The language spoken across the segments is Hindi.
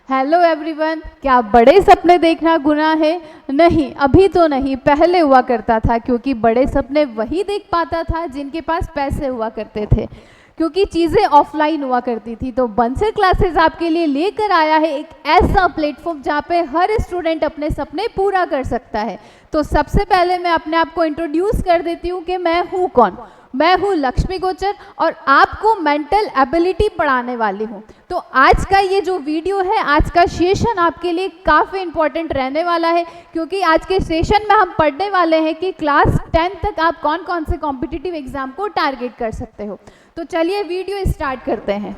हेलो एवरीवन, क्या बड़े सपने देखना गुनाह है? नहीं, अभी तो नहीं, पहले हुआ करता था, क्योंकि बड़े सपने वही देख पाता था जिनके पास पैसे हुआ करते थे, क्योंकि चीज़ें ऑफलाइन हुआ करती थी। तो बंसर क्लासेस आपके लिए लेकर आया है एक ऐसा प्लेटफॉर्म जहाँ पे हर स्टूडेंट अपने सपने पूरा कर सकता है। तो सबसे पहले मैं अपने आप को इंट्रोड्यूस कर देती हूँ कि मैं हूँ कौन। मैं हूँ लक्ष्मी गोचर और आपको मेंटल एबिलिटी पढ़ाने वाली हूँ। तो आज का ये जो वीडियो है, आज का सेशन आपके लिए काफ़ी इंपॉर्टेंट रहने वाला है, क्योंकि आज के सेशन में हम पढ़ने वाले हैं कि क्लास 10 तक आप कौन कौन से कॉम्पिटिटिव एग्जाम को टारगेट कर सकते हो। तो चलिए वीडियो स्टार्ट करते हैं।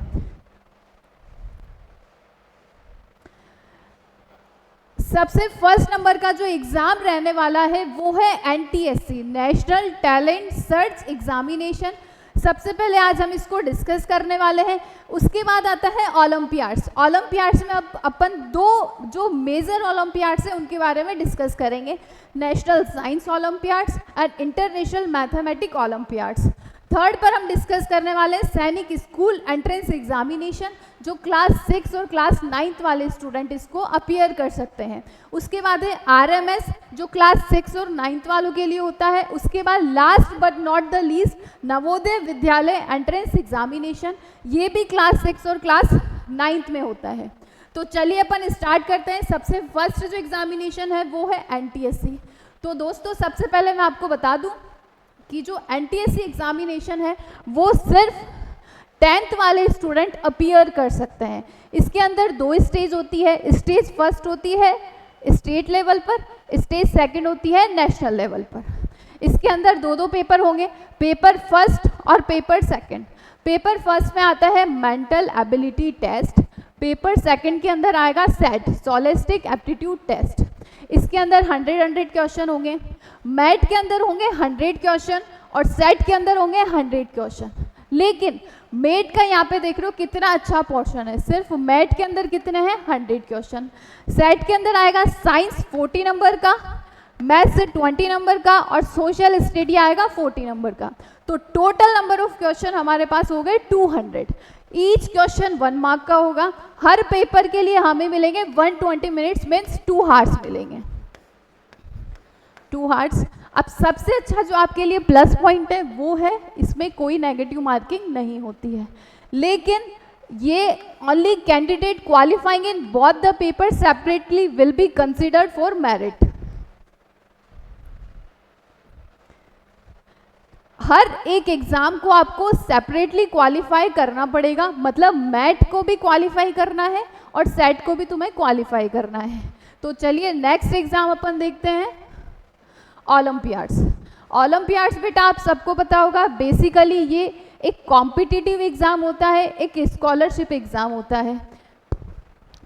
सबसे फर्स्ट नंबर का जो एग्ज़ाम रहने वाला है वो है NTSC, national talent search examination. सबसे पहले आज हम इसको डिस्कस करने वाले हैं। उसके बाद आता है ओलंपियाड्स। ओलंपियाड्स में अब अपन दो जो मेजर ओलंपियाड्स हैं उनके बारे में डिस्कस करेंगे, national science Olympiads and international mathematic Olympiads. Third पर हम डिस्कस करने वाले हैं सैनिक स्कूल एंट्रेंस एग्जामिनेशन, जो क्लास 6 और क्लास 9 वाले स्टूडेंट इसको अपीयर कर सकते हैं। उसके बाद है RMS, जो क्लास 6 और 9 वालों के लिए होता है। उसके बाद last but not the least Navodaya Vidyalaya entrance examination, ये भी क्लास 6 और क्लास 9 में होता है। तो चलिए अपन स्टार्ट करते हैं। सबसे फर्स्ट जो एग्जामिनेशन है वो है NTSC। तो दोस्तों सबसे पहले मैं आपको बता दूँ कि जो NTSC एग्जामिनेशन है वो सिर्फ 10th वाले स्टूडेंट अपीयर कर सकते हैं। इसके अंदर दो स्टेज होती है। स्टेज फर्स्ट होती है स्टेट लेवल पर, स्टेज सेकंड होती है नेशनल लेवल पर। इसके अंदर दो पेपर होंगे, पेपर फर्स्ट और पेपर सेकंड। पेपर फर्स्ट में आता है mental ability test, paper second के अंदर आएगा सेट, सोलिस्टिक एप्टीट्यूड टेस्ट। इसके अंदर 100 क्वेश्चन होंगे, मैट के अंदर होंगे 100 क्वेश्चन और सेट के अंदर होंगे 100 क्वेश्चन। लेकिन मेट का यहाँ पे देख रहे हो कितना अच्छा पोर्शन है, सिर्फ मैट के अंदर कितने हैं 100 क्वेश्चन। सेट के अंदर आएगा साइंस 40 नंबर का, मैथ्स 20 नंबर का और सोशल स्टडी आएगा 40 नंबर का। तो टोटल नंबर ऑफ क्वेश्चन हमारे पास हो गए 200। ईच क्वेश्चन 1 मार्क का होगा। हर पेपर के लिए हमें मिलेंगे 120 मिनट्स, मीन्स 2 हार्स मिलेंगे, 2 हार्स। अब सबसे अच्छा जो आपके लिए प्लस पॉइंट है वो है इसमें कोई नेगेटिव मार्किंग नहीं होती है, लेकिन ये only candidate qualifying in both the paper separately will be considered for merit. हर एक एग्जाम को आपको सेपरेटली क्वालिफाई करना पड़ेगा, मतलब मैट को भी क्वालिफाई करना है और सेट को भी तुम्हें क्वालिफाई करना है। तो चलिए नेक्स्ट एग्जाम अपन देखते हैं, ओलंपियाड्स। ओलंपियाड्स बेटा आप सबको पता होगा, बेसिकली ये एक कॉम्पिटिटिव एग्जाम होता है, एक स्कॉलरशिप एग्जाम होता है।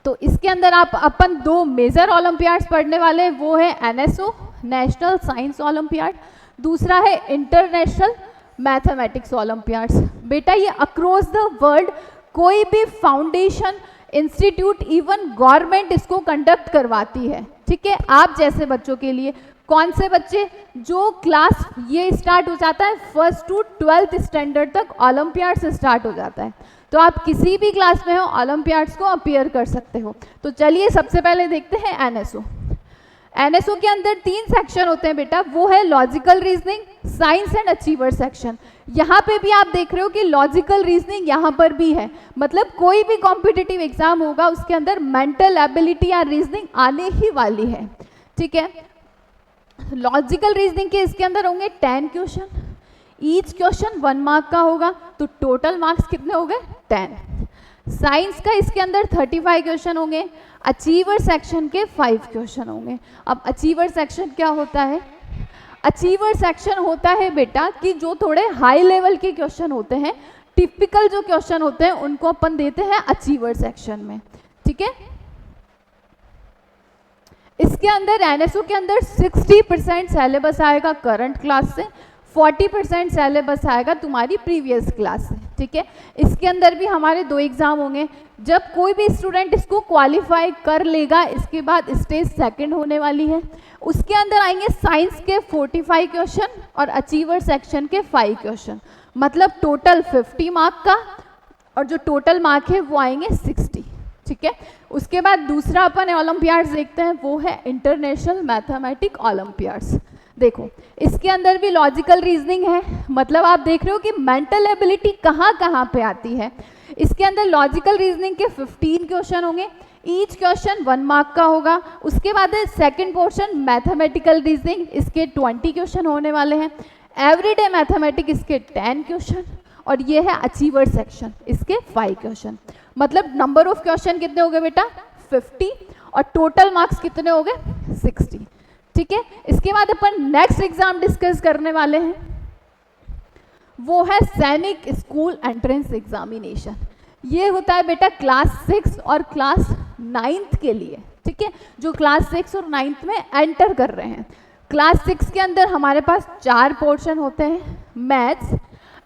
तो इसके अंदर आप अपन दो मेजर ओलंपियाड्स पढ़ने वाले हैं, वो है NSO, नेशनल साइंस ओलंपियाड, दूसरा है इंटरनेशनल मैथमेटिक्स ओलंपियाड्स। बेटा ये अक्रॉस द वर्ल्ड कोई भी फाउंडेशन, इंस्टीट्यूट, इवन गवर्नमेंट इसको कंडक्ट करवाती है, ठीक है। आप जैसे बच्चों के लिए, कौन से बच्चे जो क्लास ये स्टार्ट हो जाता है 1st to 12th स्टैंडर्ड तक ओलंपियाड्स स्टार्ट हो जाता है, तो आप किसी भी क्लास में हो ओलंपियाड्स को अपीयर कर सकते हो। तो चलिए सबसे पहले देखते हैं NSO। NSO के अंदर 3 सेक्शन होते हैं बेटा, वो है logical reasoning, science and achiever section. यहाँ पे भी आप देख रहे हो कि लॉजिकल रीजनिंग यहाँ पर भी है, मतलब कोई भी कॉम्पिटिटिव एग्जाम होगा उसके अंदर मेंटल एबिलिटी या रीजनिंग आने ही वाली है, ठीक है। लॉजिकल रीजनिंग के इसके अंदर होंगे 10 क्वेश्चन, ईच क्वेश्चन 1 मार्क का होगा, तो टोटल मार्क्स कितने हो गए 10। साइंस का इसके अंदर 35 क्वेश्चन होंगे, अचीवर सेक्शन के 5 क्वेश्चन होंगे। अब अचीवर सेक्शन क्या होता है? अचीवर सेक्शन होता है बेटा कि जो थोड़े हाई लेवल के क्वेश्चन होते हैं, टिपिकल जो क्वेश्चन होते हैं उनको अपन देते हैं अचीवर सेक्शन में, ठीक है। इसके अंदर NSO के अंदर 60% सिलेबस आएगा करंट क्लास से, 40% सिलेबस आएगा तुम्हारी प्रीवियस क्लास से, ठीक है। इसके अंदर भी हमारे 2 एग्जाम होंगे। जब कोई भी स्टूडेंट इसको क्वालिफाई कर लेगा, इसके बाद स्टेज सेकंड होने वाली है। उसके अंदर आएंगे साइंस के 45 क्वेश्चन और अचीवर सेक्शन के 5 क्वेश्चन, मतलब टोटल 50 मार्क का, और जो टोटल मार्क है वो आएंगे 60। ठीक है। उसके बाद दूसरा अपन ओलंपियाड्स देखते हैं, वो है इंटरनेशनल मैथमेटिक ओलंपियाड्स। देखो इसके अंदर भी लॉजिकल रीजनिंग है, मतलब आप देख रहे हो कि मेंटल एबिलिटी कहाँ कहाँ पे आती है। इसके अंदर लॉजिकल रीजनिंग के 15 क्वेश्चन होंगे, ईच क्वेश्चन 1 मार्क का होगा। उसके बाद है सेकंड पोर्शन मैथमेटिकल रीजनिंग, इसके 20 क्वेश्चन होने वाले हैं। एवरीडे मैथमेटिक्स इसके 10 क्वेश्चन, और ये है अचीवर सेक्शन, इसके 5 क्वेश्चन। मतलब नंबर ऑफ क्वेश्चन कितने हो गए बेटा 50, और टोटल मार्क्स कितने हो गए 60। ठीक है। इसके बाद अपन नेक्स्ट एग्जाम डिस्कस करने वाले हैं, वो है सैनिक स्कूल एंट्रेंस एग्जामिनेशन। ये होता है बेटा क्लास 6 और क्लास 9th के लिए। ठीक है, जो क्लास 6 और 9th में एंटर कर रहे हैं। क्लास 6 के अंदर हमारे पास 4 पोर्शन होते हैं, maths,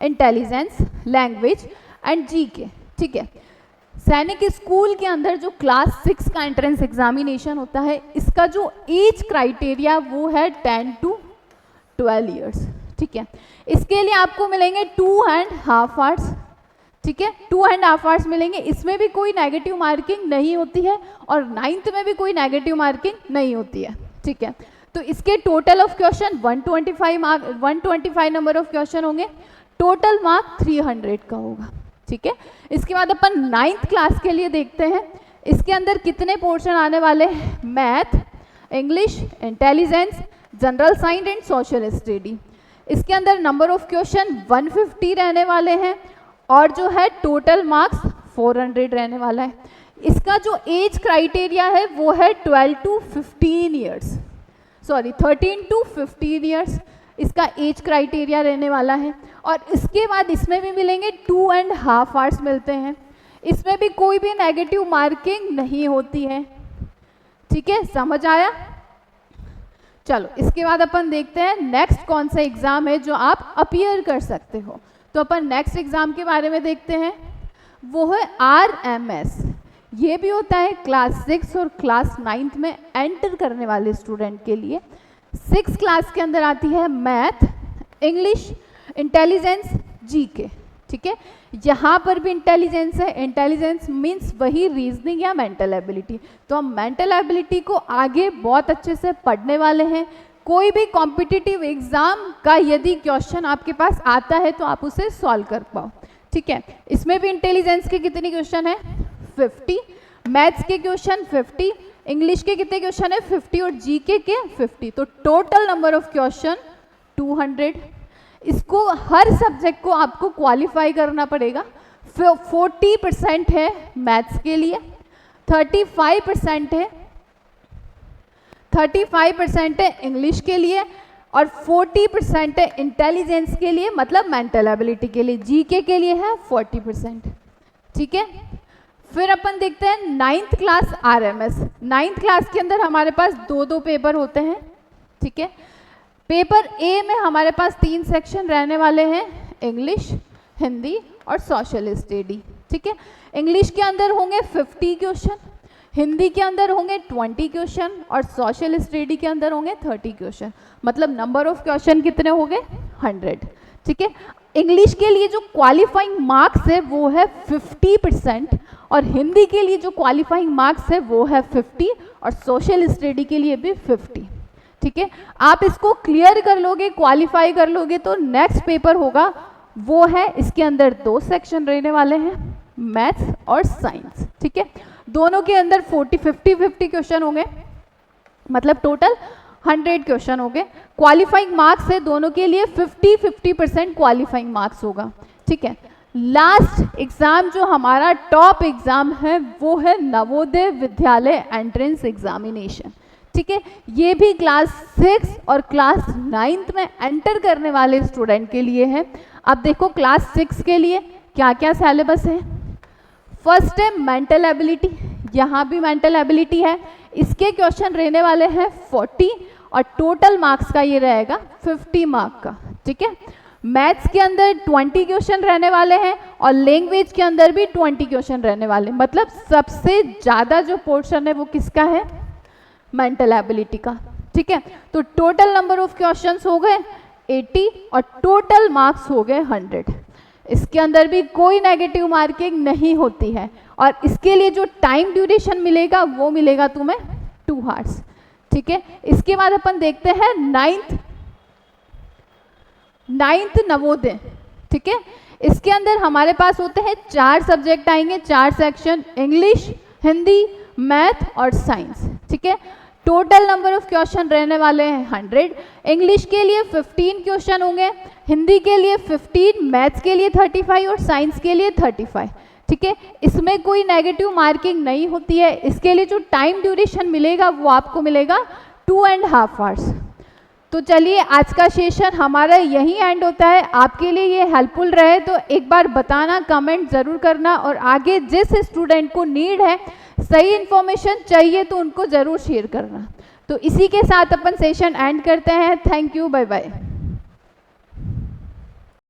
intelligence, language and GK. ठीक है। सैनिक स्कूल के अंदर जो क्लास 6 का एंट्रेंस एग्जामिनेशन होता है, इसका जो एज क्राइटेरिया वो है 10 to 12 ईयर्स। ठीक है। इसके लिए आपको मिलेंगे 2.5 आवर्स। ठीक है, 2.5 आवर्स मिलेंगे। इसमें भी कोई नेगेटिव मार्किंग नहीं होती है, और 9th में भी कोई नेगेटिव मार्किंग नहीं होती है। ठीक है। तो इसके total of question 125 number of question होंगे, टोटल मार्क 300 का होगा। ठीक है। इसके बाद अपन 9th क्लास के लिए देखते हैं, इसके अंदर कितने पोर्शन आने वाले हैं, math, English, intelligence, general science and social study. इसके अंदर नंबर ऑफ क्वेश्चन 150 रहने वाले हैं, और जो है टोटल मार्क्स 400 रहने वाला है। इसका जो एज क्राइटेरिया है वो है 12 to 15 years, sorry 13 to 15 years इसका एज क्राइटेरिया रहने वाला है। और इसके बाद इसमें भी मिलेंगे 2.5 आवर्स मिलते हैं, इसमें भी कोई भी नेगेटिव मार्किंग नहीं होती है। ठीक है, समझ आया। चलो इसके बाद अपन देखते हैं नेक्स्ट कौन सा एग्ज़ाम है जो आप अपीयर कर सकते हो। तो अपन नेक्स्ट एग्ज़ाम के बारे में देखते हैं, वो है RMS। ये भी होता है क्लास 6 और क्लास 9th में एंटर करने वाले स्टूडेंट के लिए। 6th क्लास के अंदर आती है मैथ, इंग्लिश, इंटेलिजेंस, जीके। ठीक है, यहाँ पर भी इंटेलिजेंस है। इंटेलिजेंस मीन्स वही रीजनिंग या मेंटल एबिलिटी। तो हम मेंटल एबिलिटी को आगे बहुत अच्छे से पढ़ने वाले हैं। कोई भी कॉम्पिटिटिव एग्जाम का यदि क्वेश्चन आपके पास आता है तो आप उसे सॉल्व कर पाओ। ठीक है, इसमें भी इंटेलिजेंस के कितने क्वेश्चन है 50, मैथ्स के क्वेश्चन 50, इंग्लिश के कितने क्वेश्चन है 50 और जीके के 50। तो टोटल नंबर ऑफ क्वेश्चन 200। इसको हर सब्जेक्ट को आपको क्वालिफाई करना पड़ेगा। 40% है मैथ्स के लिए, 35% है इंग्लिश के लिए, और 40% है इंटेलिजेंस के लिए, मतलब मेंटल एबिलिटी के लिए। जीके के लिए है 40%। ठीक है। फिर अपन देखते हैं 9th class RMS। 9th class के अंदर हमारे पास 2 पेपर होते हैं। ठीक है, पेपर ए में हमारे पास 3 सेक्शन रहने वाले हैं, इंग्लिश, हिंदी और सोशल स्टडी। ठीक है, इंग्लिश के अंदर होंगे 50 क्वेश्चन, हिंदी के अंदर होंगे 20 क्वेश्चन, और सोशल स्टडी के अंदर होंगे 30 क्वेश्चन। मतलब नंबर ऑफ क्वेश्चन कितने हो गए 100। ठीक है, इंग्लिश के लिए जो क्वालिफाइंग मार्क्स है वो है 50%, और हिंदी के लिए जो क्वालिफाइंग मार्क्स है वो है 50, और सोशल स्टडी के लिए भी 50। ठीक है, आप इसको क्लियर कर लोगे, क्वालिफाई कर लोगे, तो नेक्स्ट पेपर होगा वो है, इसके अंदर 2 सेक्शन रहने वाले हैं, मैथ्स और साइंस। ठीक है, दोनों के अंदर 50 क्वेश्चन होंगे, मतलब टोटल 100 क्वेश्चन हो गए। क्वालिफाइंग मार्क्स है दोनों के लिए 50% क्वालिफाइंग मार्क्स होगा। ठीक है, लास्ट एग्जाम जो हमारा टॉप एग्जाम है वो है नवोदय विद्यालय एंट्रेंस एग्जामिनेशन। ठीक है, ये भी क्लास 6 और क्लास 9th में एंटर करने वाले स्टूडेंट के लिए है। अब देखो क्लास 6 के लिए क्या क्या सिलेबस है। फर्स्ट है मेंटल एबिलिटी, यहाँ भी मेंटल एबिलिटी है। इसके क्वेश्चन रहने वाले हैं 40, और टोटल मार्क्स का ये रहेगा 50 मार्क का। ठीक है, मैथ्स के अंदर 20 क्वेश्चन रहने वाले हैं, और लैंग्वेज के अंदर भी 20 क्वेश्चन रहने वाले हैं। मतलब सबसे ज़्यादा जो पोर्शन है वो किसका है, मेंटल एबिलिटी का। ठीक है, तो टोटल नंबर ऑफ क्वेश्चंस हो गए 80, और टोटल मार्क्स हो गए 100। इसके अंदर भी कोई नेगेटिव मार्किंग नहीं होती है, और इसके लिए जो टाइम ड्यूरेशन मिलेगा वो मिलेगा तुम्हें 2 आवर्स, ठीक है। इसके बाद अपन देखते हैं नाइन्थ नवोदय, ठीक है। इसके अंदर हमारे पास होते हैं 4 सब्जेक्ट आएंगे, 4 सेक्शन, इंग्लिश, हिंदी, मैथ और साइंस, ठीक है। टोटल नंबर ऑफ क्वेश्चन रहने वाले हैं 100। इंग्लिश के लिए 15 क्वेश्चन होंगे, हिंदी के लिए 15, मैथ्स के लिए 35 और साइंस के लिए 35, ठीक है। इसमें कोई नेगेटिव मार्किंग नहीं होती है। इसके लिए जो टाइम ड्यूरेशन मिलेगा वो आपको मिलेगा 2.5 आवर्स। तो चलिए आज का सेशन हमारा यहीं एंड होता है। आपके लिए ये हेल्पफुल रहे तो एक बार बताना, कमेंट ज़रूर करना, और आगे जिस स्टूडेंट को नीड है, सही इन्फॉर्मेशन चाहिए तो उनको ज़रूर शेयर करना। तो इसी के साथ अपन सेशन एंड करते हैं। Thank you, bye bye.